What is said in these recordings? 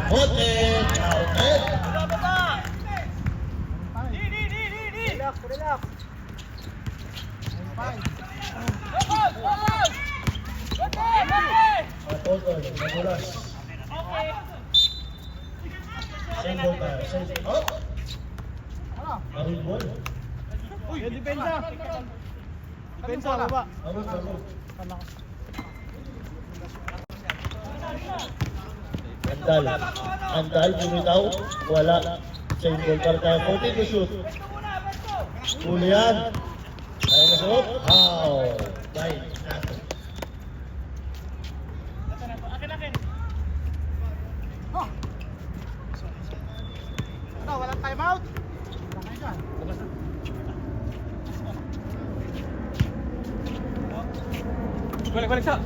Hotel, outlet. Relax. Matotol, magulas. Same ball tayo. Same. Oh! Marin ball. Uy, depensa. Depensa, baba. Abot. Andal, bumitaw. Wala. Same ball para tayo. 14 to shoot. Huli yan. Kaya na suot. Wow. Bye. Walang timeout. Balik sa.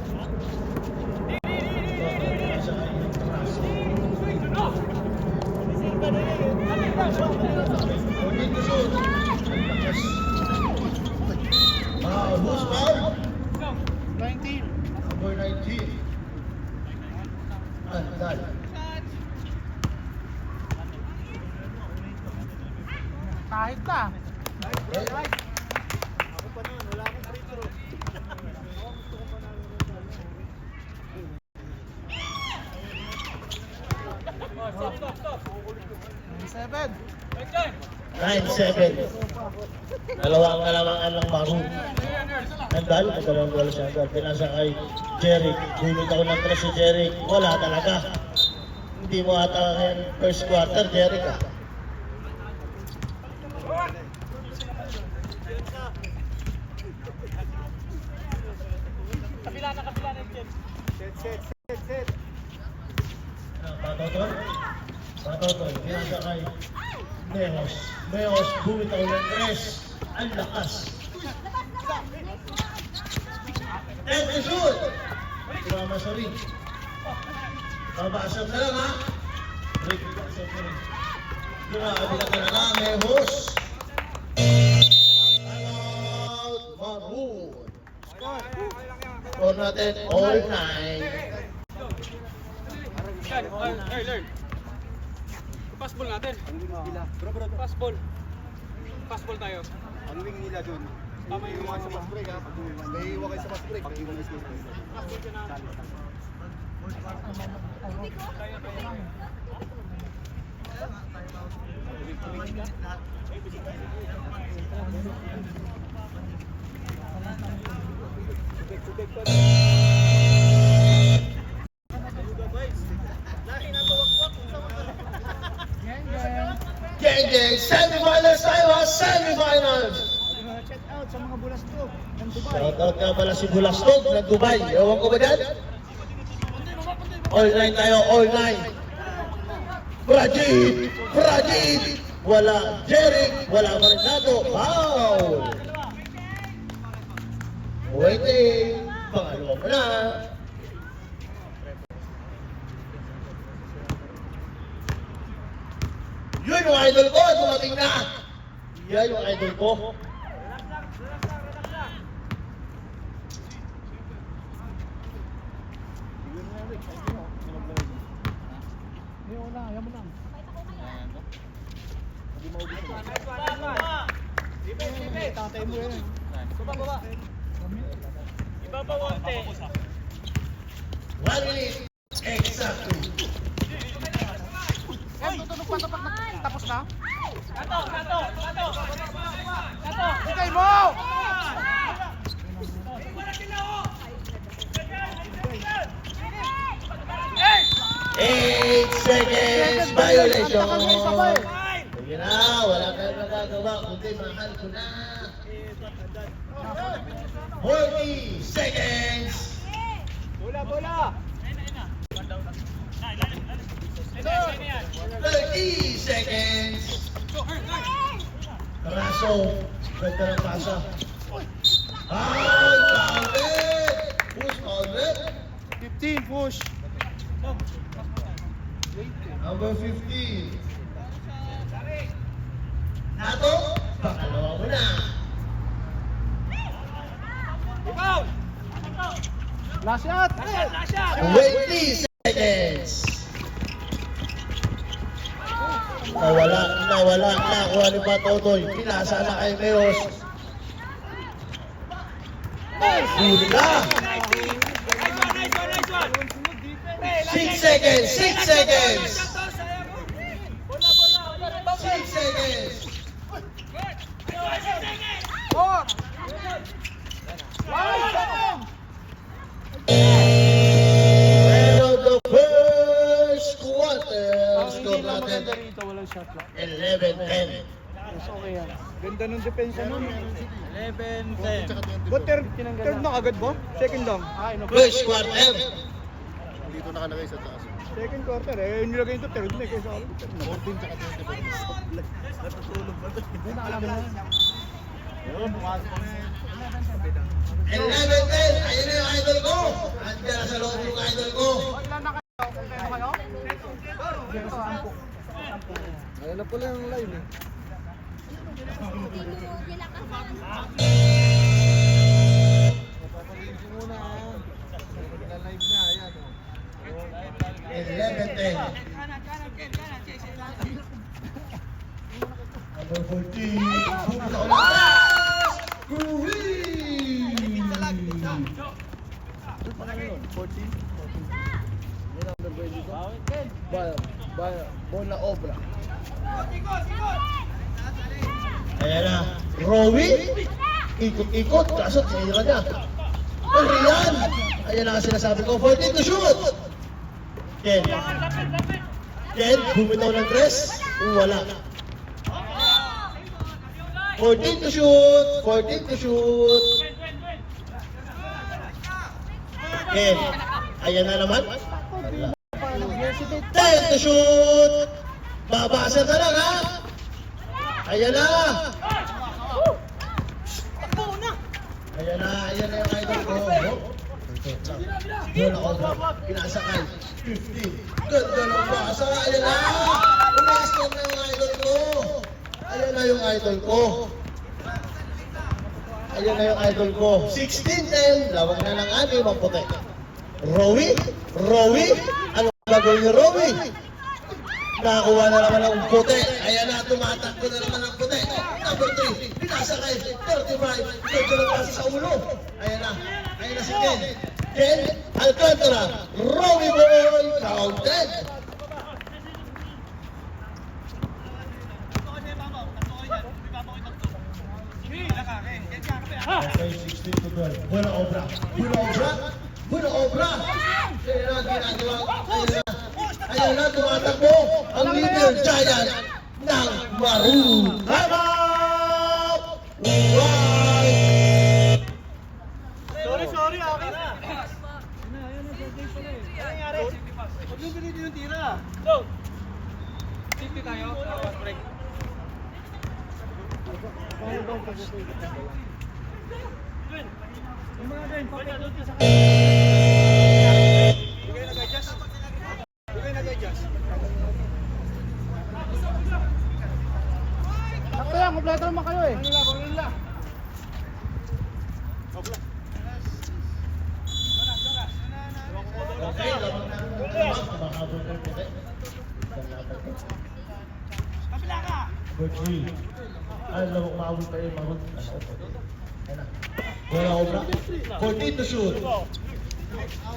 Who's foul? 19. Number 19. Andal. Kahit na. Stop. 9-7. Dalawang kalamangan ng Maru. Andal, ang dalawang bola siya. Andal, pinasa kay Jeric. Bumitaw ng tres si Jeric. Wala talaga. Hindi mo ata ngayon first quarter, Jeric ah. Kabila na set. Patotol, pinasa kay Neos. Neos, bumitaw ng tres. Ang lakas. And the shoot! Tumama sa ring. Babasag na lang ha. Break it up sa ring. Grabe na talaga, Neos. Timeout, Maroon. Score natin all 9. Learn. Pass ball natin. Bro. Pass ball tayo. Ang wing nila dun. Tama yung Iwan sa fast break ha. May iwan kayo sa fast break. Pag-iwan na sila. pass ball ka na. Geng, semifinals tayo ha, semifinals! Check out sa mga bulastog ng Dubai. Shoutout nga pala si Bulastog ng Dubai. Ewan ko ba dyan? All 9 tayo, all 9. Fragid! Wala Jeric, wala Marinado. Foul! Waiting. Pangalawa mo na. Yun yung idol ko, dumating na. Yan yung idol ko. Ayaw mo lang. Tatay mo yan. Baba. Ibaba wante. 1 minute. Exactly. Tutunog pa tapos na? Kato! Hintay mo! 8 seconds violation. Sige na, wala kayong magagawa, kundi mahal ko na. 40 seconds. Bola! 30 seconds. Raso, ganda ng pasa. Counted! Push counted. 15 push. Number 15. Nato, pakalawa mo na. Last shot! 20 seconds. galing pa Totoy. Pinasa na kay Meos. Huli ka! 6 seconds! 6 seconds! 6 seconds! End of the first quarter. Score natin 11-10. Ganda ng depensa nun. 11-10. Ba't third na agad ba? Second lang. First quarter. Dito nakalagay sa taas. Second quarter eh. Nilagay ito third na. Kaya sa akin third na. 14 tsaka 20. Natutulog ba ito? Hindi nakalaman na. Yun, pumasok na. 11-10. Ayun na yung idol ko. Andiyan na sa loob yung idol ko. Ilan na kayo? Kompleto kayo? Ayan na pala yung live eh. Papapalitin muna ah. Live na, ayan oh. 11-10. Number 14. Pupunta ko lang. Groovy! 14? Bola obra. Ayan na. Rowie. Ikot-ikot. Kaso tinira niya. Oh, Rian. Ayan na kasi sinasabi ko. 14 to shoot. Ken. Ken, bumitaw ng dress. Wala. 14 to shoot. 14 to shoot. Ken. Ayan na naman. Wala. 10 to shoot. Babasa na lang ha. Ayan na. Ayan na yung idol ko. Bola obra. Pinasakay. 15. Ganda ng basa. Ayan na. Umastok na yung idol ko. Ayan na yung idol ko. Ayan na yung idol ko. 16-10. Lawag na ng anim ang puti. Rowie? Rowie? Ano gagawin ni Rowie? Nakakuha na naman ng puti. Ayan na, tumatakbo na naman ng puti. Number 3, pinasakay. 35. Medyo lang pasa sa ulo. Ayan na. Ayan na si Ken. Ken Alcantara. Rowie ball. Counted. Okay, 16 to 12. Buena obra. Buena obra. Buena obra. Ayan na, ginagawa. Ayan na, tumatakbo ang leader giant ng Maroon. Time out! Right! Sorry, akin. Huwag yung pilitin yung tira. Go! 50 tayo. Break. Bigay na adjust. Bigay na adjust. Sakto yan, kompleto naman kayo eh. Okay, lamang na. Makabot ng puti. Kapila ka! Number 3. Alam mo, maabot tayo yung Maroon. Ano ko? Ayan na. Buena obra. 14 to shoot.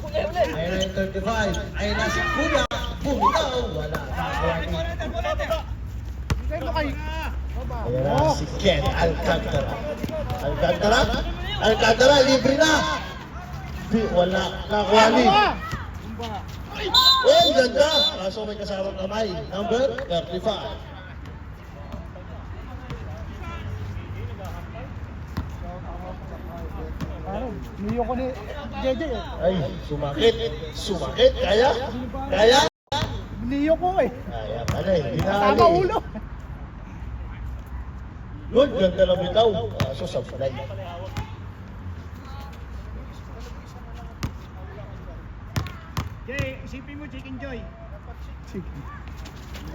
Ayan na yung 35. Ayan na si Kuya. Bumitaw. Wala. Bigay mo kayo. Ayan na si Ken Alcantara. Alcantara? Alcantara, libre na. Wala. Nakuha. Oh, ganda. Kaso may kasamang kamay. Number 35. Niyo ko ni JJ eh. Ay, sumakit. Sumakit. Kaya? Kaya? Niyo ko eh. Kaya pala eh. Tama Dinali. ulo. Good, ganda lang bitaw. Kaso sa fly. Jay, isipin mo Chicken Joy.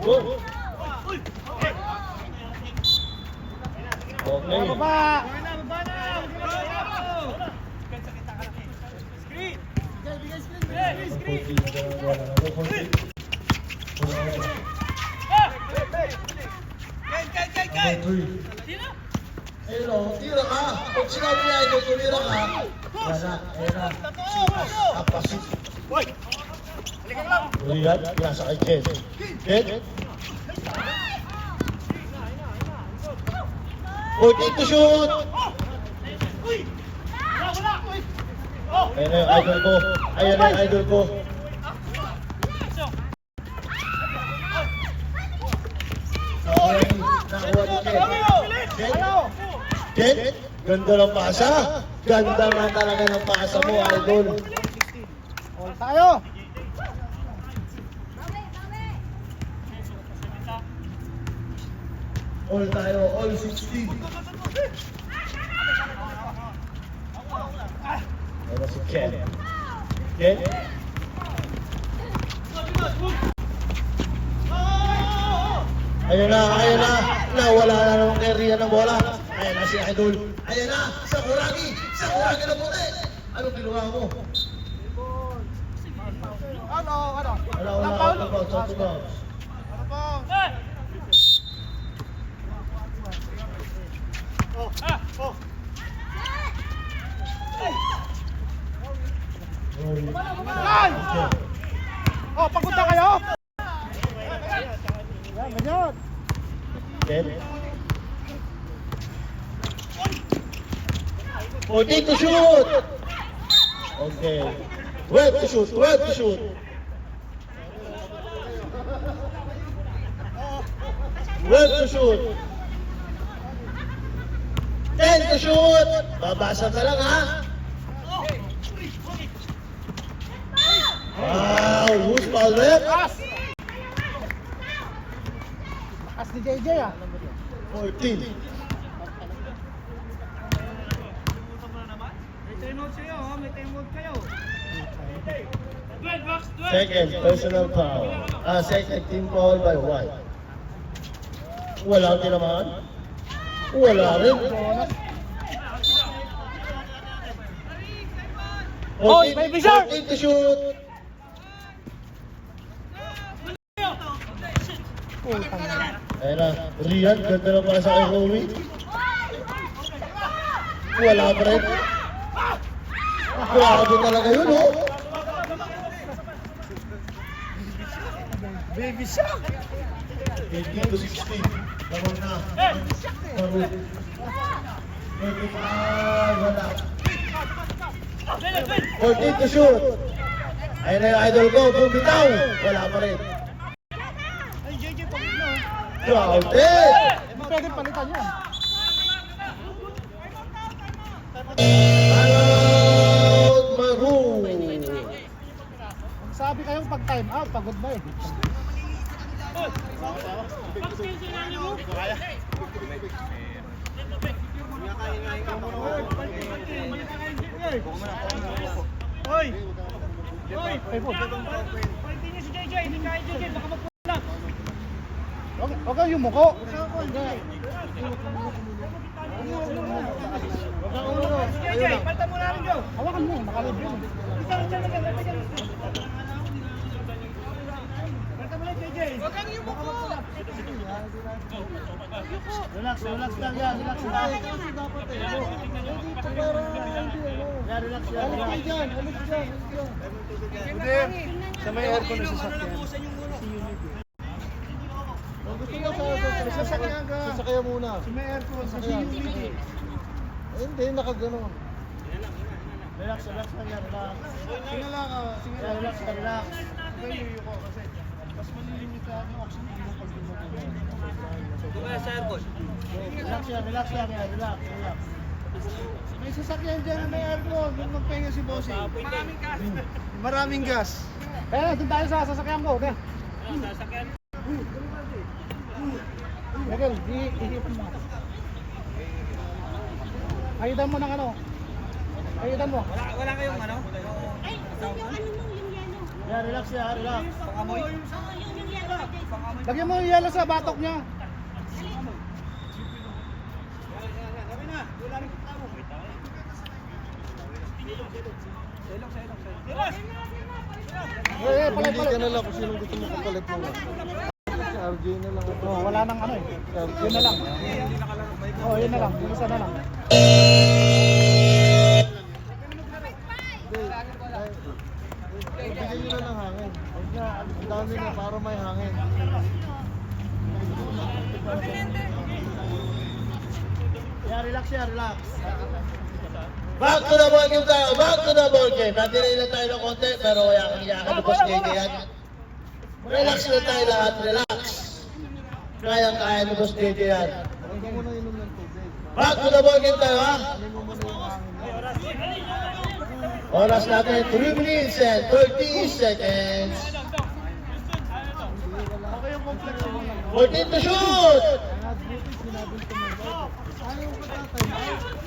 Good. Okay. Baba! Screen. Number 3. Ayun o, tira ka. Pag sinabi niya ito, tumira ka. Wala, ayun na. Sipas, apasit. Rian, nasa kay Jen. Jen? Pwede to shoot! Ayun na yung idol ko. Ayun na yung idol ko. Nakuha ni Jen. Jen? Jen? Ganda ng pasa. Ganda nga talaga ng pasa mo, idol. All tayo. All tayo, all 16. Ayun na si Ken. Ken? Ayun na, nawala na naman kay Rian ng bola. Ayun na si Idol. Ayun na, Sakuragi na puti. Anong ginawa mo? Ano? Wala, out of bounds. Oh, pagunta kayo. Yan, ganyan. Ken? Pwede to shoot! Okay. 12 to shoot, 12 to shoot. 12 to shoot. 10 to shoot. Babasa ka lang, ha? Wow, who's foul rep? Lakas ni JJ ah. 14. Second, personal foul. Second team foul by White. Wala din naman. Wala rin. Oy, may visor! 14 to shoot. Putang ina. Ayun na, Rian, ganda na para sa kay Rowie. Wala pa rin. Grabe talaga yun, oh. Baby shark. 18 to 16. Tawag na. Tawag. Wala. 14 to shoot. Ayun na yung idol ko, bumitaw. Wala pa rin. Ay, JJ, pagod na. Grounded. Pwede palitan yan. Timeout, Maroon. Sabi kayong pag time out, pagod ba eh. Hoy! Ay po. Continue si JJ, hindi kaya JJ, baka magpulang. Huwag kang yumuko. Si JJ, palta mo na rin, Joe. Hawakan mo, makalib yun. Palta mo na, JJ. Huwag kang yumuko. Relax lang yan. Relax lang. Yan, relax yan. Sa may aircon na sasakyan. Gusto mo sa sasakyan ka. Sasakyan muna. Sa may aircon, sa humidity. Hindi, nakaganon. Relax lang yan. Relax. Sige lang, sige lang. Relax. Kaya yuyo ko kasi mas malilimit sa akin oxygen hindi mo pag Relax yan. May sasakyan dyan na may aircon. Yung magpahinga si Bossy. Maraming gas. Kaya doon tayo sa sasakyan ko. Okay? Sasakyan. Miguel, ihipin mo. Ayudan mo ng ano. Ayudan mo. Wala kayong ano? Ay, yung ano mo, yung yelo. Yan, relax yan. Relax. Pangamoy. Oo, yung yelo. Pangamoy. Lagyan mo yung yelo sa batok niya. Kami na. Wala rin kita mo. Selok. Palit. Hindi ka na lang kung sinong gusto mo kapalit mo. RJ na lang. Oh, wala nang ano eh. Yun na lang. Oh, yun na lang. Yung isa na lang. Bigyan nyo na ng hangin. Huwag na, ang dami na para may hangin. Yeah, relax ya, relax. Back to the ball game tayo. Back to the ball game. Natinay lang tayo ng konti, pero yakan-yakan ni Boss JJ yan. Relax lang tayo lahat. Relax. Kayang-kaya ni Boss JJ yan. Huwag ka muna inom ng tubig. Back to the ball game tayo, ha? Inom mo muna yung hangin. Oras natin, 3 minutes and 30 seconds. Okay yung complex mo lang. 14 to shoot! Kaya buti sinabing tumawag. Ayaw ko tatay.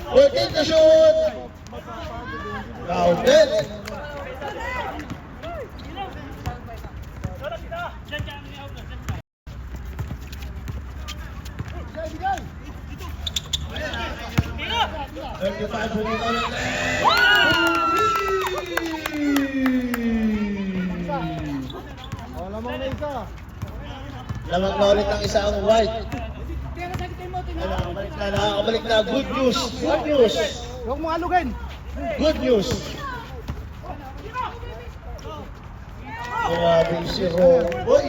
14 to shoot! Counted! Thirty-five minutes on Oh, lamang na isa. Lamang na ulit ang isa ang white. Nakakabalik na. Good news. Good news. Huwag mo alugin. Good news. Grabe si Roboy.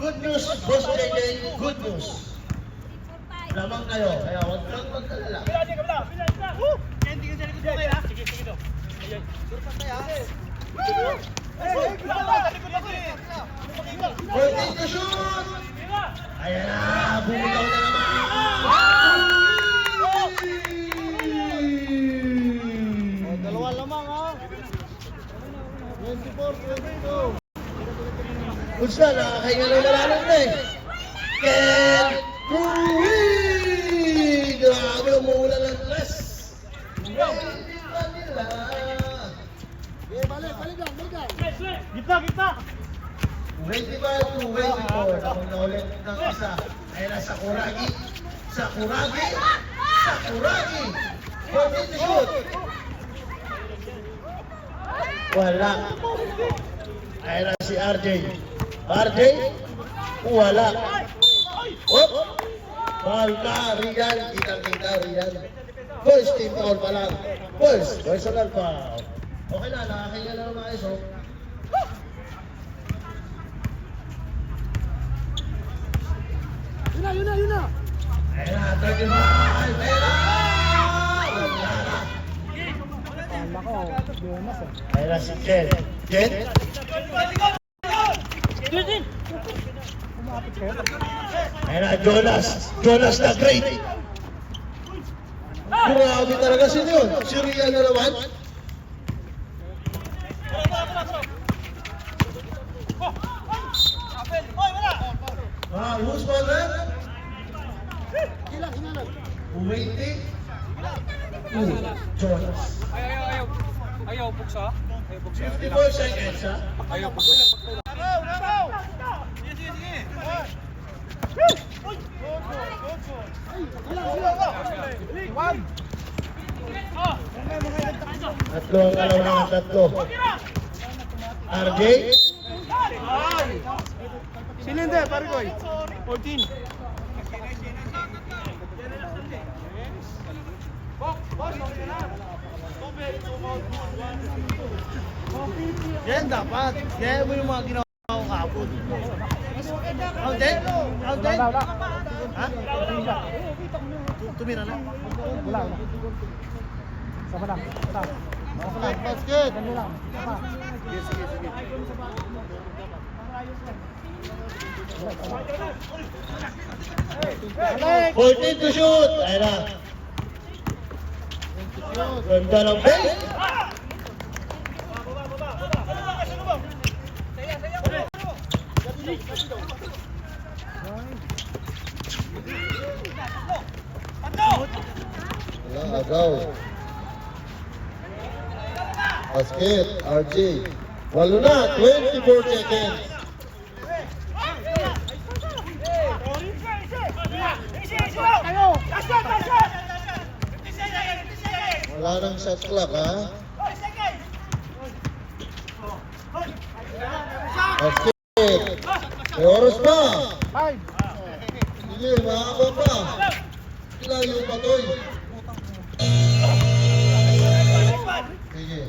Good news, Boss JJ. Good news. Lamang kayo. Kaya huwag kang magkalala. 14 to shoot! Ayan na! Bumitaw na naman! Oh, dalawa lamang ha. 24, 22. Goods na, nakakahinga na malalim na eh. Ken Ruiz! Grabe, umuulan ng tres. Hindi pa nila. Balik lang, balik lang. Gitna, gitna. 25 to 24. Ako na ulit ng isa. Ayan na, Sakuragi. Sakuragi! Sakuragi! 14 to shoot! Wala. Ayan na si RJ. RJ? Wala. Op! Mahal ka, Rian. Kitang-kita, Rian. First team foul pa lang. First, personal foul. Okay na, nakakahinga na naman iso. Yun na. Ayan na, 35! Ayan na! Wala na. Kala ko, Jonas eh. Ayan na si Jen. Jen? Kumapit kayo. Ayan na, Jonas. Jonas na great. Grabe talaga si yun. Si Rian na naman. Who's ball left? Waiting. Jonas. Ayaw, buksa. 54 seconds, ha? Ayaw, buksa. Tatlo ang alaw ng tatlo. RJ? Silinde, Parigoy. 14. Yan dapat. Kaya mo yung mga ginawa kong kapon. Out din? Out din? Wala. Ha? Tumira na? Wala. Sama lang. Basket, basket. Ganun lang. Sama. Sige, sige. Alex! 14 to shoot. Ayan na. Ganda ng base. Wala, agaw. Basket, RJ. Walo na, 24 seconds. Wala nang shot clock, ha? Basket. May oras pa. 5. Sige, makakaba pa. Ilayo pa to eh. Sige.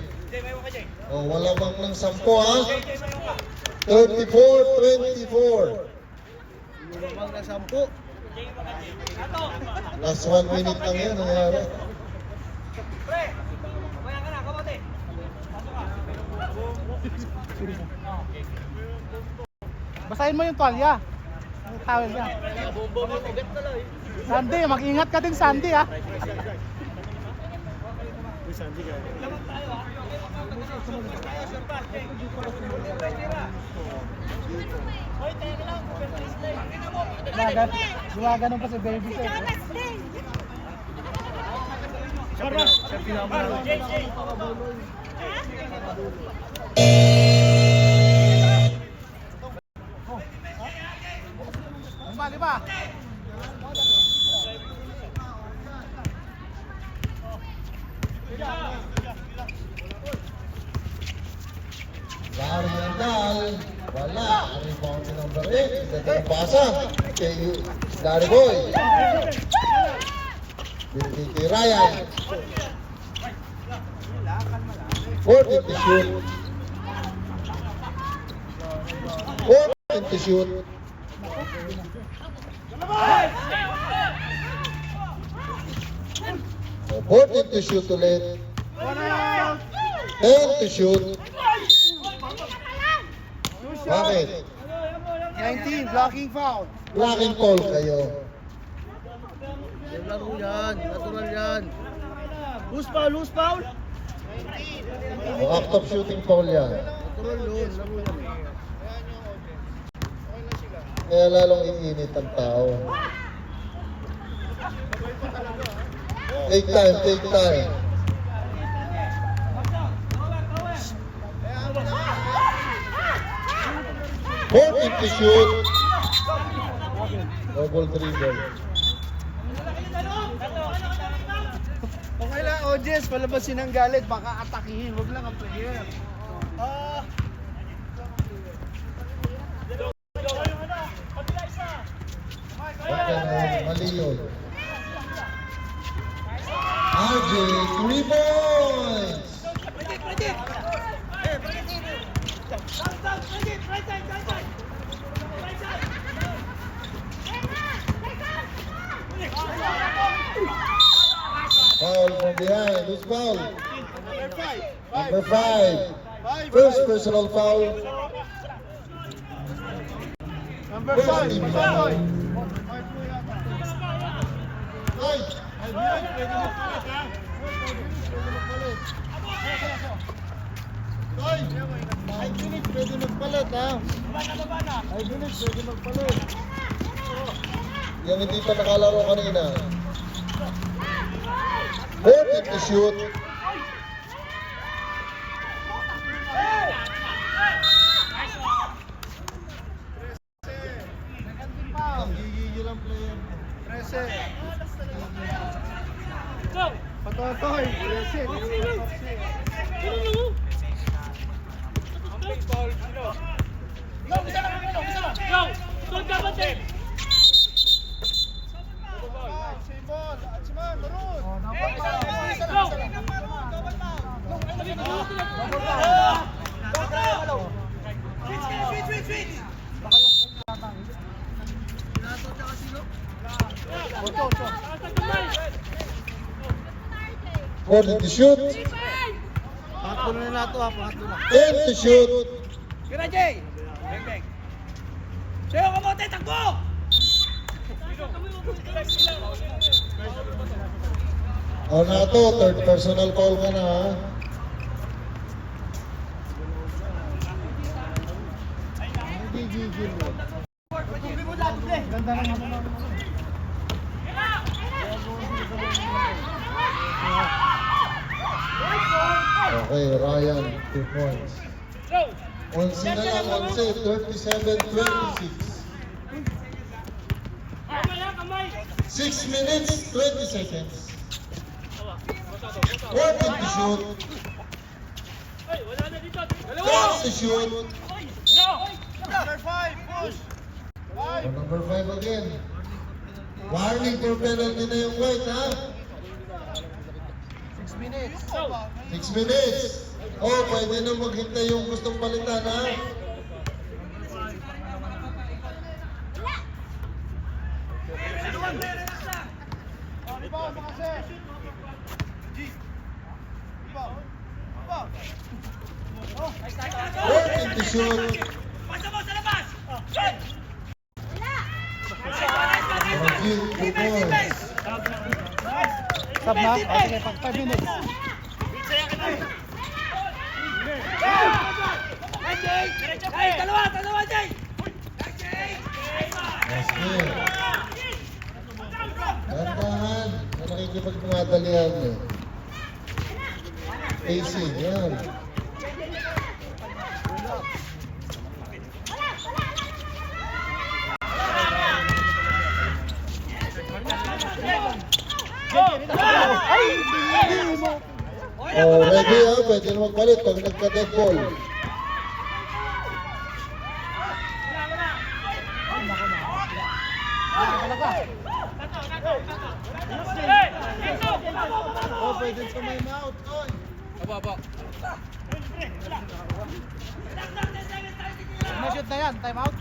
Oh, wala bang ng 10 ha? 34-24. Lumang na 10. Last 1 minute lang yan, nangyari. Basahin mo yung tuwalya. Ang tawel niya. Sandy, mag-ingat ka din Sandy ha. Gumagano pa si baby ko. Lima. Larry Nandal, wala. Ang rebound si number 8. Ganda ng pasa. Kay Larry Boy. Binigay kay Ryan. 14 to shoot. 14 to shoot. Oh, 14 to shoot ulit. 10 to shoot. Bakit? 19, blocking foul. Blocking call kayo. Laro yan, natural yan. Loose foul. O, act of shooting foul yan. Natural yun, laro yan. Kaya lalong iinit ang tao. Take time, take time. Fourteen to shoot. Double dribble. Okay lang, audience, palabasin ang galit, baka atakihin, wag lang ang player. Okay na, mali yun. RJ, 3 points! Foul from behind. Who's foul? Number 5. First personal foul. Number First 5, team foul. Ay, Binit, pwede magpalit ha. Ay, Binit, pwede magpalit. Yung hindi pa nakalaro kanina. 14 to shoot. Gigigil ang player. 13. Patotoy, 13. Fourteen to shoot. Pangatlo na nato ha, pangatlo na. 10 to shoot. Kira, Jay! Bang, bang! Sayo ka mo, takbo! O na to, third personal call ka na ha. Hindi gigil mo. Ganda ng ano na. Okay, Ryan, 2 points. Onse na lang, onse, 37-26. 6 minutes, 20 seconds. 14 to shoot. 12 to shoot. Number 5, push! For number 5 again. Warning for penalty na yung white, ha? 6 minutes. 6 minutes. Oh, pwede na maghintay yung gustong palitan, ha? Rebound, mga sir! Rebound. Rebound. Working to shoot. Pasa mo sa labas! Rajit, good ball. Stop na? Okay, 5 minutes. Ay, dalawa, Jay! Basket. Dandahan. Na nakikipagpumadalihan eh. Pacing, yan. Oh, ready ha, pwede na magpalit pag nagka-dead ball. Oh, pwede sumay out. Mashoot na yan, time out.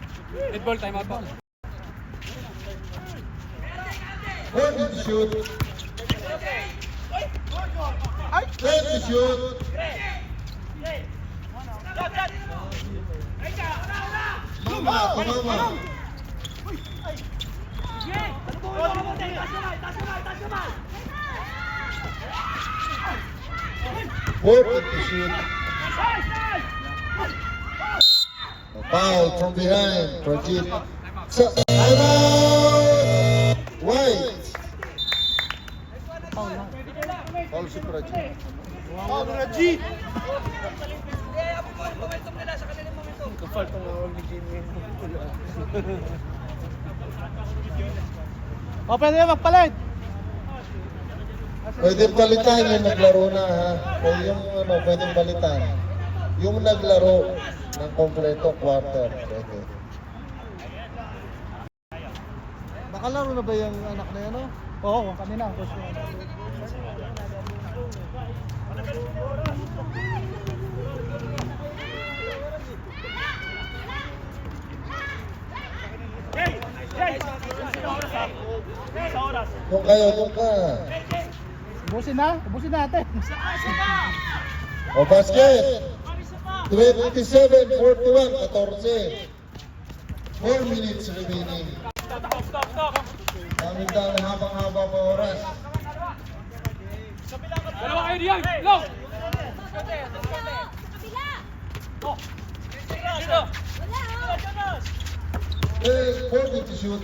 Working to shoot. Ready to shoot. Mama, tumama. Working to shoot. A foul from behind. Rajit. So, time out. White. Foul si Rajit. Oh, Rajit! Oh, pwede na magpalit. Pwede palitan yung naglaro na ha. Pwede yung ano, pwede palitan. Yung naglaro ng kompleto quarter. Pwede. Nakalaro na ba yung anak na yan, oh? Oo, kanina. Kung kayo, kung ka. Ubusin natin. O basket. 27-41, 14. 4 minutes remaining. Dami habang-haba pa oras. Dalawa kayo diyan! Go! Okay, 40 to shoot.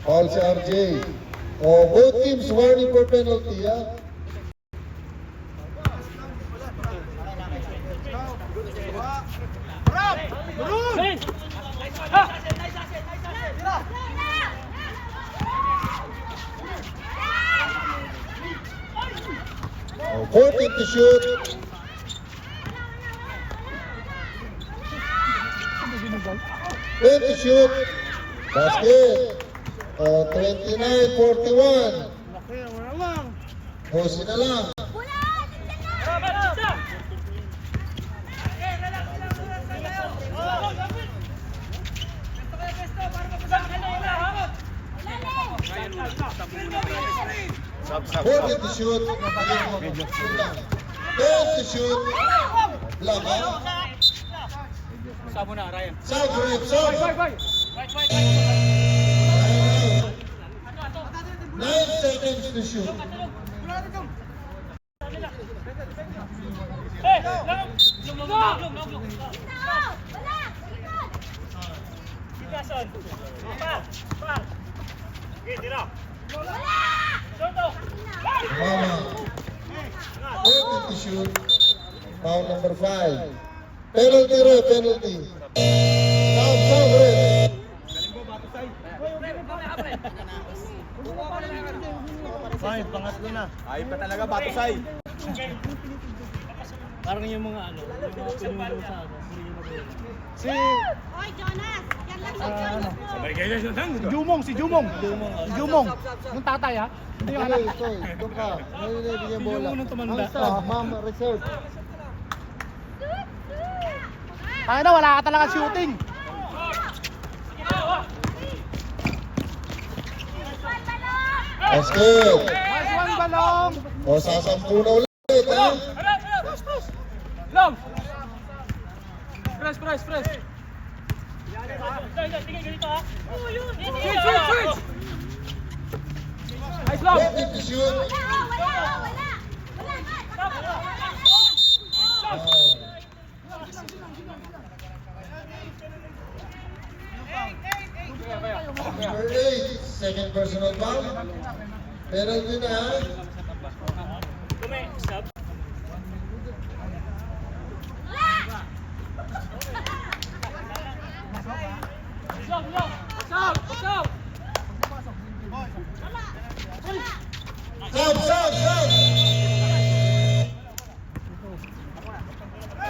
Foul si RJ. Oh, both teams warning for penalty, ha? Oh, 14 to shoot. To shoot. Basket. Oh, 29-41. Hosi na lang. Forty to shoot. 10 to shoot. Block, ha? Sabo na, Ryan. Sub, Rip, sub. 9 seconds to shoot. Mama. 40 to shoot. Foul number 5. Penalty, Rip, penalty. Sub, Rip. Fine, pangatlo na. Ay pa talaga, Batusay. Parang yung mga ano, yung mga pinuno sa ano. Si Oy, Jonas! Yan lang sa Jonas mo. Jumong, si Jumong. Si Jumong. Yung tatay ha? Hindi yung anak. Doon ka. Ngayon na ibigyan bola. Yung unang tumanda. Ang sub, ma'am, reserve. Tayo na, wala ka talaga shooting. Basket. Nice one, Balong. O, sasampu na ulit, ha? Long! Press! Switch! Nice long! Ready to shoot. Wala! Number 8, second personal foul. Penalty na, ha? What's up? Sub!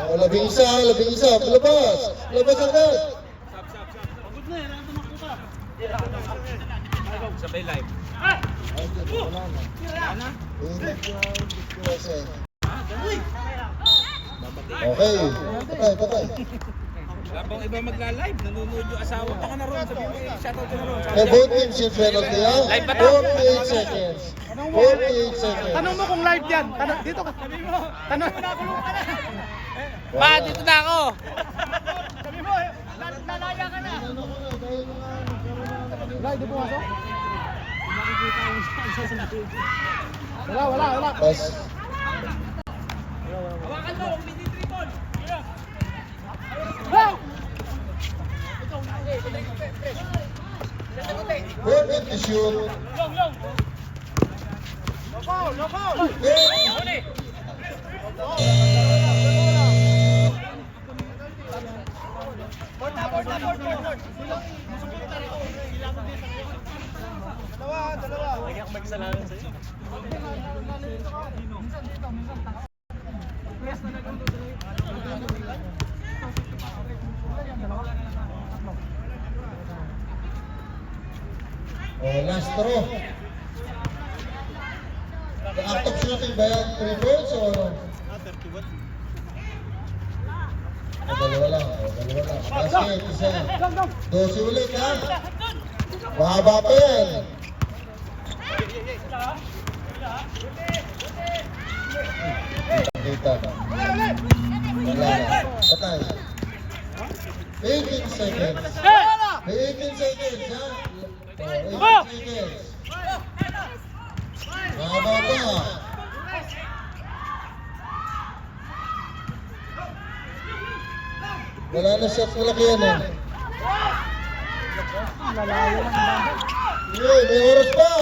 O, labing isa. Labas agad. Sabay live. Okay. Patay. Habang iba magla-live, nanonood yung asawa. Baka na ron, sabihin mo shoutout ko na ron. Both teams yung penalty, ha? 48 seconds. 48 seconds. Tanong mo kung live yan. Dito ka. Tanong. Pa, dito na ako! Live, di pumasok? Wala. Pas. Hawakan mo, mini triple! Go! 4 to shoot. Huli! Last throw. The act of shooting ba yan? 3 points o ano? Dalawa lang. Basket, isa. 12 ulit, ha? Mahaba pa yan. Kita. Wala na. Patay. 18 seconds. 18 seconds, ha? 18 seconds. Mahaba pa. Wala na shot malaki yan, eh. May oras pa.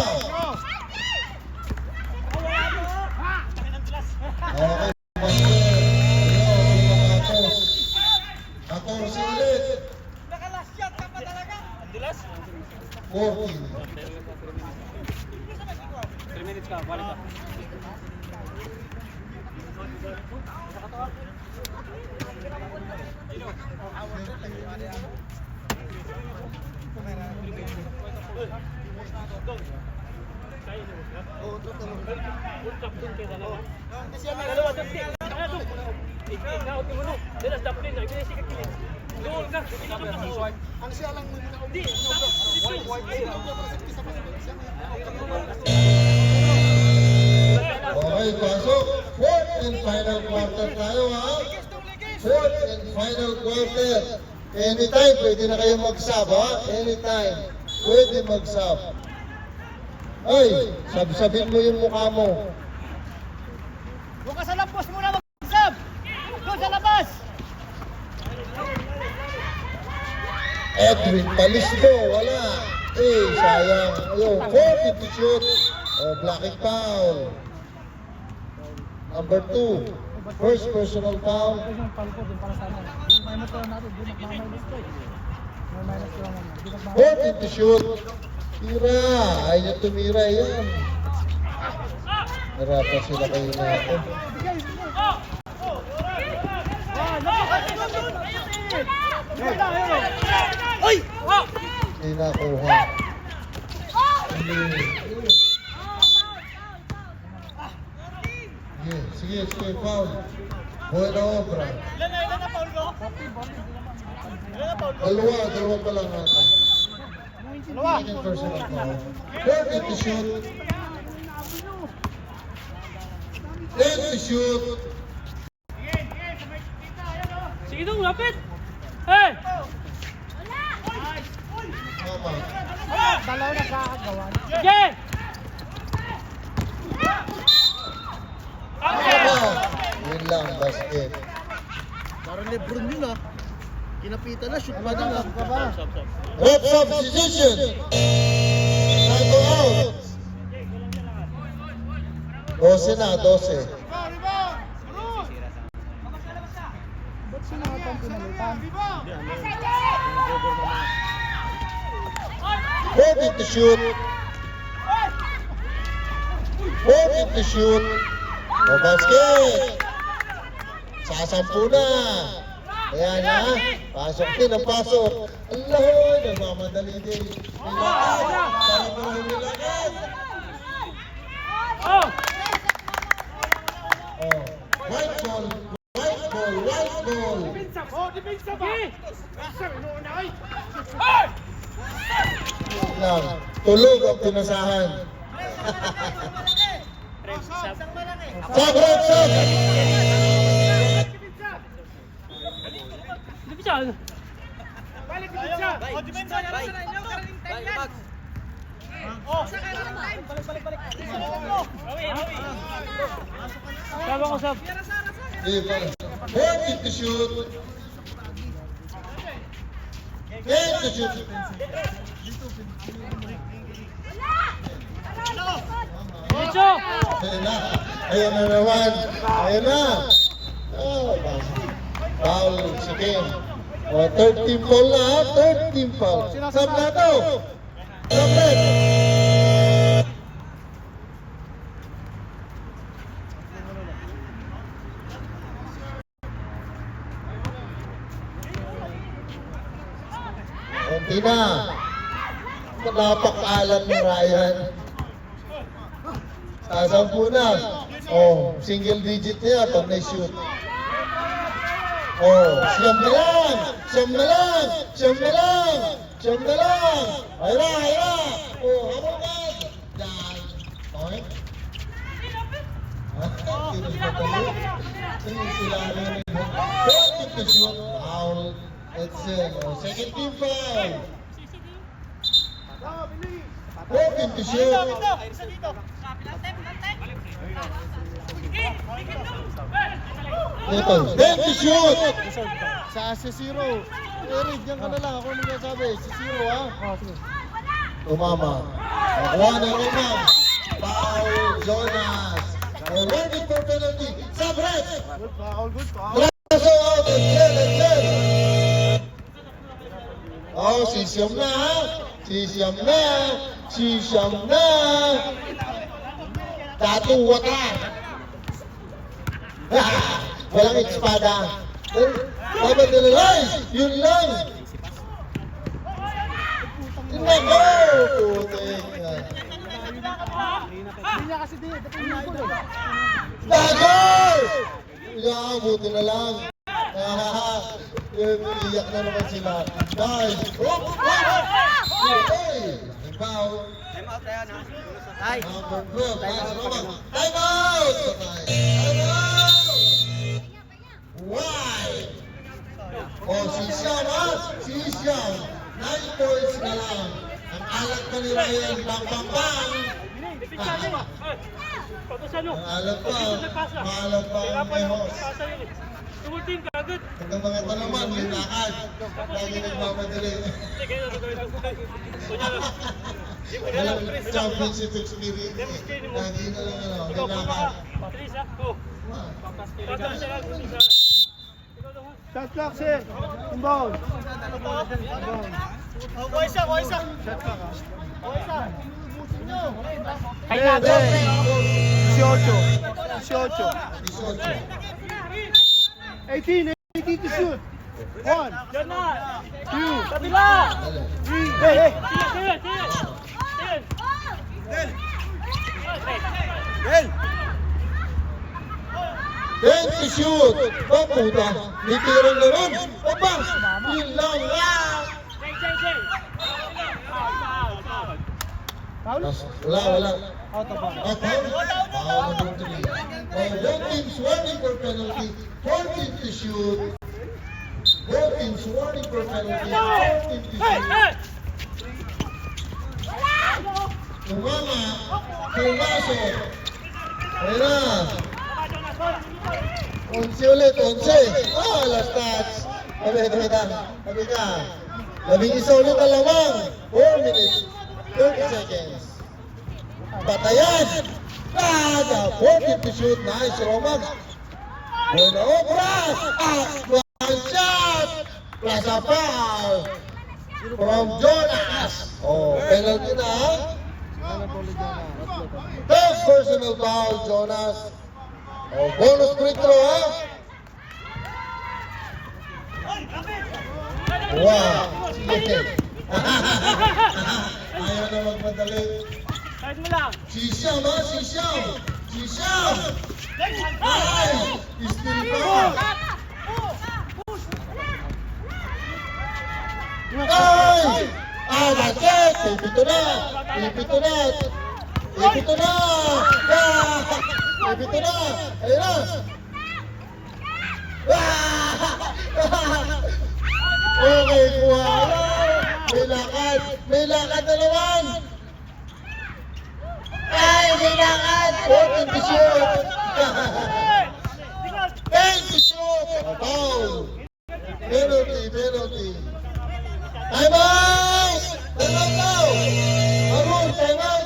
Okay. Ako ulit. Naka-last shot ka pa talaga! Andulas? 14. 3 minutes ka, balik ka. Okay, pasok. Fourth and final quarter tayo, ha? Fourth and final quarter. Anytime, pwede na kayo mag-sub, ha? Anytime, pwede mag-sub. Ay, sabsabin mo yung mukha mo. Doon ka sa labas muna mag-sub. Doon sa labas. Edwin Palisco, wala. Eh, sayang. Ayun, 40 to shoot. Oh, blocking foul. Number 2, first personal foul. Yung palko din para sana. Minus ko natin. Di magmaminus ko eh. May minus ko naman. Di magmaminus. 40 to shoot. Tira! Ayaw tumira yan. Narapan sila kayo natin. Uy! Hindi nakuha. Sige, sige, foul. Buena obra. Dalawa pa lang natin. Second personal foul. 30 to shoot. 10 to shoot. Sige dong, lapit! Hey! Tama. Dalaw na kakagawa. Sige! Tama. Yun lang, basket. Parang Lebron yun ah. Kinapitan na, shoot pa din ah. Rep substitution. Time out. 12 na, 12. Ba't sila nga itong pinalitan? 14 to shoot. 14 to shoot. O basket. Sasampu na. Ayan na. Pasok din ang pasok. Allah, nagmamadali din. Nilakad. Parang mga nilakad. Oh! Oh. White ball. White ball. White ball. Lang. Tulog ang pinasahan. Sab, Red, sab! Division! Sabi ko, Sab. 40 to shoot. 10 to shoot. Diretso! Ayan na. Ayan na naman. Ayan na. Oh, foul si Kim. Oh, third team foul na ha. Third team foul. Sab na to. Sab red. Kunti na. Napakalat ni Ryan. Sasampu na. Oh, single digit niya pag na-shoot. Oh, siyam na lang! Siyam na lang! Siyam na lang! Siyam na lang! Ayra, ayra! Oh, hamukan! Yan. Okay? Sila rin. 40 to shoot. Foul. It's second team foul. 14 to shoot. Ito, 10 to shoot. Sa zero. Eric, diyan ka na lang. Ako nung sabi, si zero ha. Tumama. Nakuha na Roman. Foul, Jonas. Ready for penalty. Sabret. Good foul, good foul. Traso out. Excel. Oh, sisiyam na ha. Sisiyam na. Sisiyam na. Tatuwa ka. Walang espada. Dapat nilalize. Yun lang. Nako! Putik. Hindi niya kasi di. Dapat yung goal eh. Dagol! Buti na lang. Iyak na naman sila. Guys! Okay! Foul. Time out tayo na. Number 12. Time out! Time out! Why? Oh, si Siam ha? Si Siam. 9 points na lang. Ang alat pa ni Ryan. Bang, bang, bang! Ang alat pa. Maalat pa ang mehos. Tumutin ka agad. Ang mga ito naman, yung lakad. Lagi nagmamadali. Walang championship experience. Lagi na lang yung lakad. Shot clock, sir. Inbound. Boysa! Shot clock ha. Kaya na, 18 to shoot. 1, Diyan na. 2, Kabila. 3. Hey! Del. 20 shoot! Ba, puta! Nitiran na ron! Aba! Yun lang! Foul? Wala. Out of bounds. Foul number 3. Both teams warning for penalty. 14 to shoot. Both teams warning for penalty. 14 to shoot. Tumama. Pumasok. Ayun na. 11 ulit. 11. Last touch. Sabi ka. 11 ulit ang lamang. 4 minutes. 30 seconds. Batayan! Kada! 14 to shoot. Nice, Romax. Bueno, Obras! One shot! Plus a foul! From Jonas! Penalty na. Third personal foul, Jonas. Bonus free throw, ha? Wow! Sige. Ayaw na magmadali. Kahit mo lang. Sisam, ha? Sisam! Nice! Still foul! Ay! That's it! Ipito na! Ayun na! Okay, kuha! May lakad na naman! May lakad! 14 to shoot! 10 to shoot! Foul! Penalty! Time out! Now! Time out!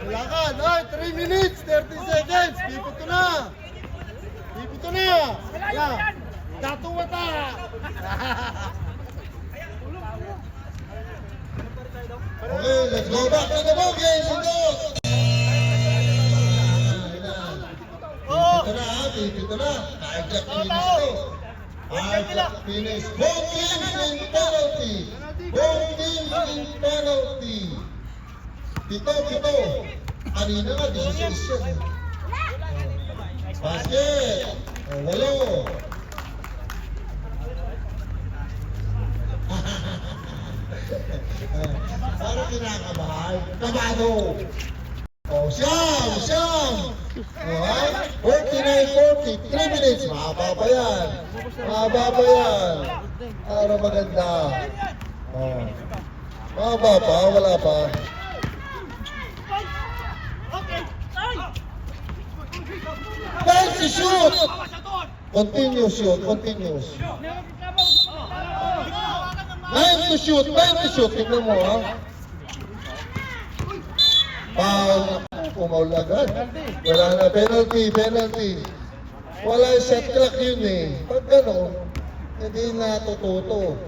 Lakad! 3 minutes! 30 seconds! Pipito na! Yeah! Datuwata! Okay, let's go back to the ball game! Pipito na! Hijack finish! Both teams in penalty! Pito! Kanina nga, 16 yan. Basket! 8! Parang kinakabahan. Kabado! Siyam! 49-40, 3 minutes. Mahaba pa yan. Para maganda. Mahaba pa, wala pa. Time to shoot! Continuous shoot. Time to shoot. Tignan mo, ha? Foul. Pumaul agad. Wala na. Penalty. Wala yung shot clock yun eh. Pag gano'n, hindi natututo.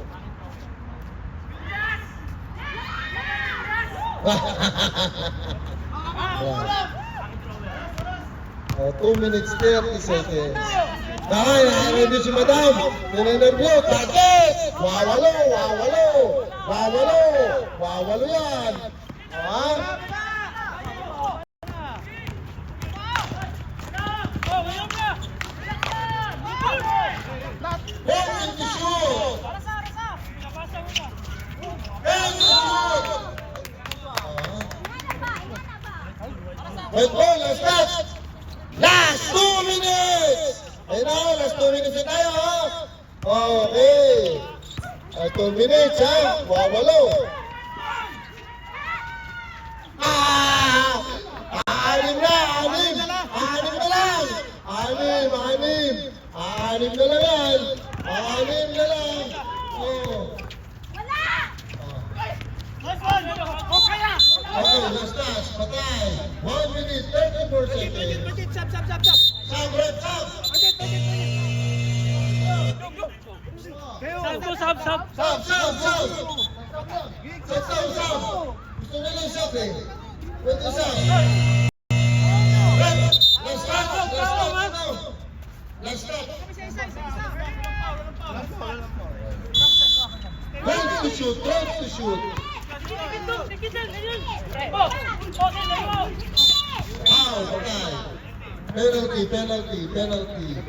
Oh, 2 minutes 30 seconds. Nakaready si Madam. Ninenervyo. Target! Wawalo yan. Holding to shoot! Wait, last touch! Last 2 minutes! Ayun na, last 2 minutes na tayo, ha? Okay. 2 minutes, ha? Wawalo. Anim na lang! Anim na lang yan! Anim na lang! Okay, last touch, patay. 1 minute, 34 seconds. Budget. Sab. Sab. Sub. Sub! Gusto nila yung sub eh. Pwede sub. Last stop. 12 to shoot. Foul, okay. Penalty. Tawag dito.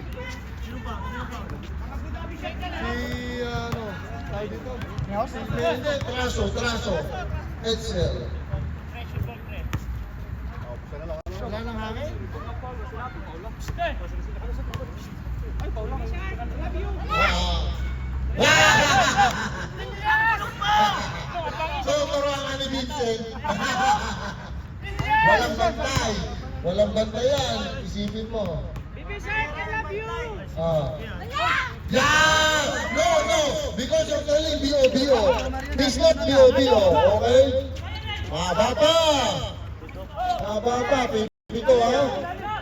Hindi, traso. Edsel. Wala nang hangin. So, turuan ka ni Vincent. Walang bantay yan. Isipin mo. Yeah! No! Because you're telling BO. It's not BO, okay? Maba pa. Pipito, ha?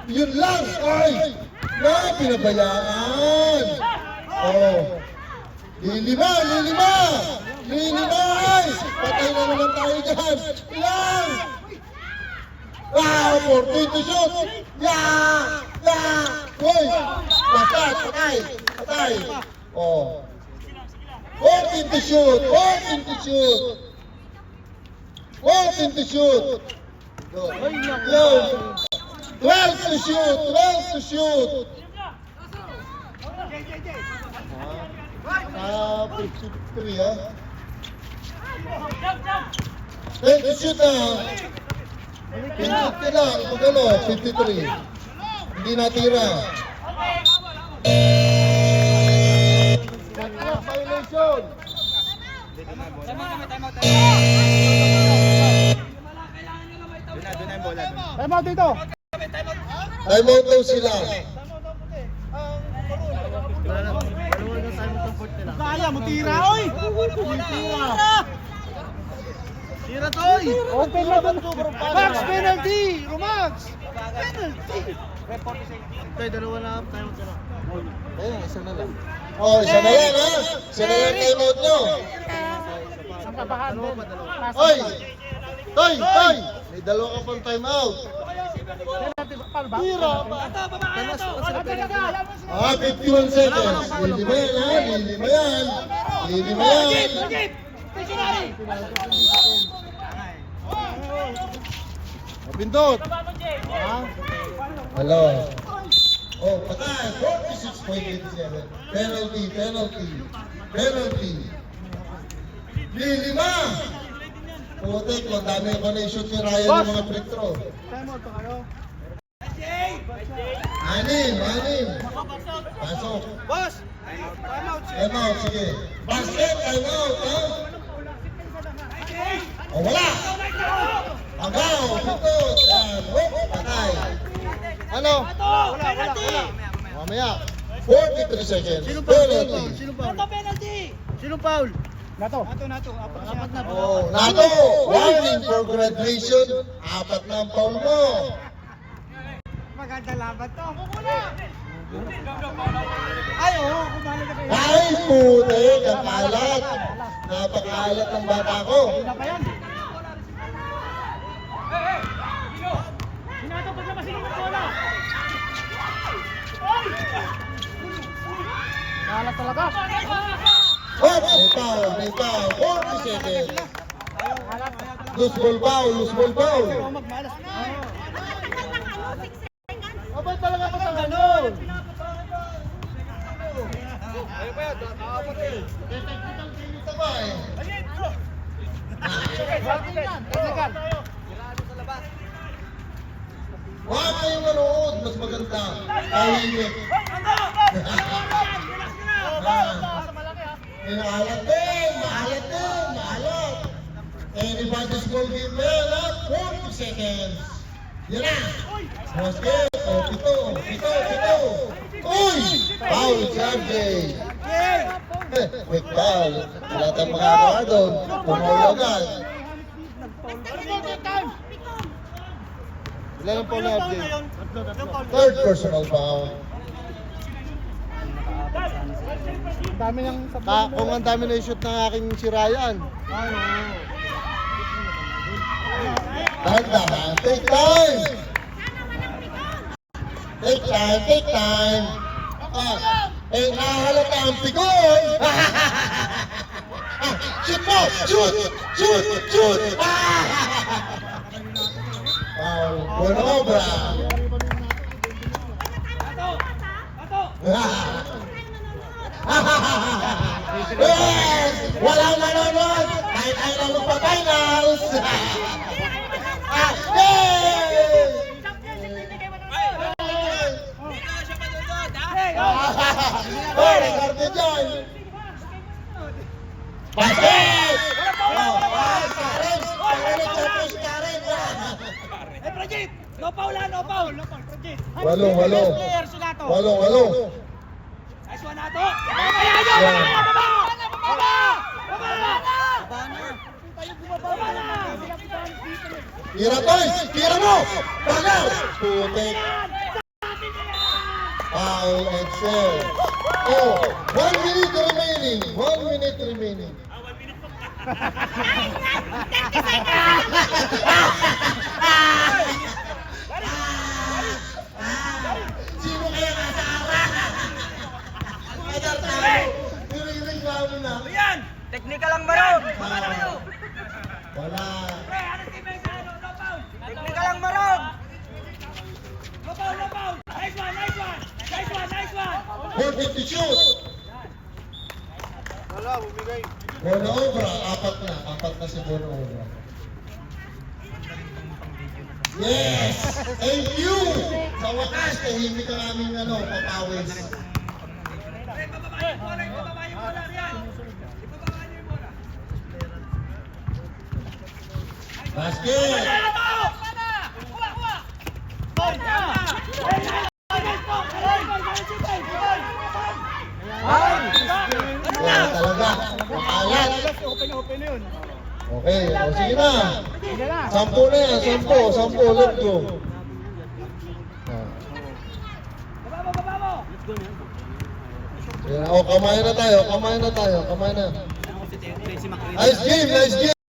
Yun lang! Ay! Na, pinabayaan! Oh. Lilima! Ay! Patay na naman tayo dyan! Lang! Wow! 14 to shoot! Yeah! Hoy! Patay! Oh. 14 to shoot! 14 to shoot! Yo! 12 to shoot! 53, ha? 10 to shoot, ha? 50 lang, pag ano, 53. Hindi natira. Violation! Time out dito. Time out daw sila. Kaya mo tira, oy! Tira to, oy! Open na ba? Max penalty! Romax! Penalty! Tayo, dalawa na time out sila. Ayun, isa na lang, ha? Isa na lang time out nyo. Ang kabahan din. Oy! May dalawa ka pang time out. Tira! 51 seconds. Lilima yan. Pindot! Hello. Oh, patay. 46.87. Penalty. Lilima! Putik, ang dami ko na i-shoot ni Ryan ng mga free throw. Time out pa kayo. Anim. Pasok. Boss! Time out! Time out, sige. Basket, time out, ha? Oh, wala! Agaw, pitot, yan. Patay. Ano? Wala. Mamaya. 43 seconds. Penalty. Sino foul? Nato. Apat na. Oh, Nato! Warning for graduation. 4 na ang foul mo. Maganda laban to. Ay, oo. Kumali na kayo. Ay, putik, ang kalat. Napakalat ng bata ko. Wala pa yan. Kalat talaga. What? May foul. 40 seconds. Loose ball foul. Magmalas. Abay talaga pa sa ganun. Ayun pa yan. Nakakapot eh. Ito ba eh? Technical. Huwag kayong manood. Mas maganda. Tahimik. Maalat din. Anybody's goal game na 40 seconds. Yan na. Basket. O, pito. Uy! Foul, Sergey. Quick foul. Wala tayong makagawa doon. Pumulo agad. Ilan ang foul na update? Third personal foul. Kung ang dami na i-shoot ng aking si Ryan. Dahan-dahan. Take time! Take time, take time. Nahalata ang pikon. Shoot mo! Shoot! Shoot! Shoot! Foul. Buena obra. Yes! Walang manonood! Kahit tayo lang magpa-finals! Yay! Hoy, regarde dyan! Basket! Eh, Project! No foul ha, no foul! No foul, Project! Walong. Nice one, Ato! Ayan! Baba! Tira boys! Tira mo! Bagaw! Putik! Foul and serve. Oh, 1 minute remaining. 1 minute remaining. Sino kaya kasara? Agar tayo. Piriling lalo na. Ayan! Technical ang barog! Wala. Technical ang barog! No foul, no foul! Nice one! 450 shoot. Bono Obra, apat na si Bono Obra. Yes! Thank you! Sa wakas, tahimik ang aming papawis. Basket! Wala talaga. Makalat. Open yun. Okay, sige na. 10 na yan, 10. Let's go. Kamay na tayo. Nice game.